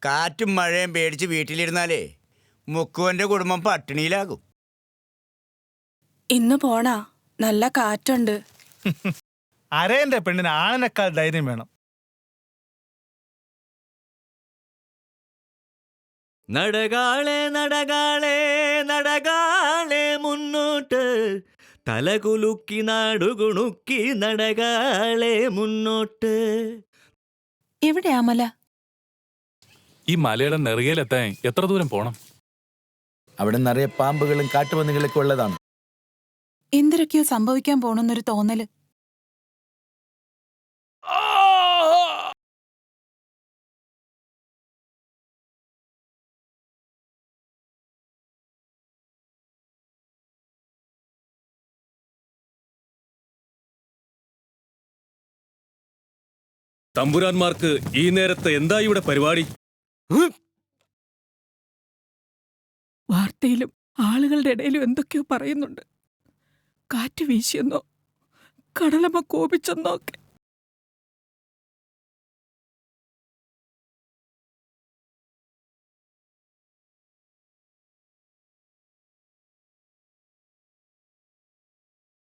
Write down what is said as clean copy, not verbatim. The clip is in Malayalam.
കാറ്റും മഴയും പേടിച്ച് വീട്ടിലിരുന്നാലേ മുക്കുവന്റെ കുടുംബം പട്ടിണിയിലാകും. ഇന്ന് പോണാ, നല്ല കാറ്റുണ്ട്. അരയന്റെ പെണ്ണിന് ആണനേക്കാൾ ധൈര്യം വേണം. നടകാളെ നടകാളെ നടകാളെ മുന്നോട്ട്, തലകുലുക്കി നാടുകുണുക്കി നടകാളെ മുന്നോട്ട്. എവിടെയാ മല? ഈ മലയുടെ നെറുകയിലെത്താൻ എത്ര ദൂരം പോണം? അവിടെ നിറയെ പാമ്പുകളും കാട്ടുപന്നികളൊക്കെ ഉള്ളതാണ്. എന്തൊക്കെയോ സംഭവിക്കാൻ പോണെന്നൊരു തോന്നല്. തമ്പുരാന്മാർക്ക് ഈ നേരത്തെ എന്താ ഇവിടെ പരിപാടി? വാർത്തയിലും ആളുകളുടെ ഇടയിലും എന്തൊക്കെയോ പറയുന്നുണ്ട്. കാറ്റ് വീശിയെന്നോ കടലമ്മ കോപിച്ചെന്നോ ഒക്കെ.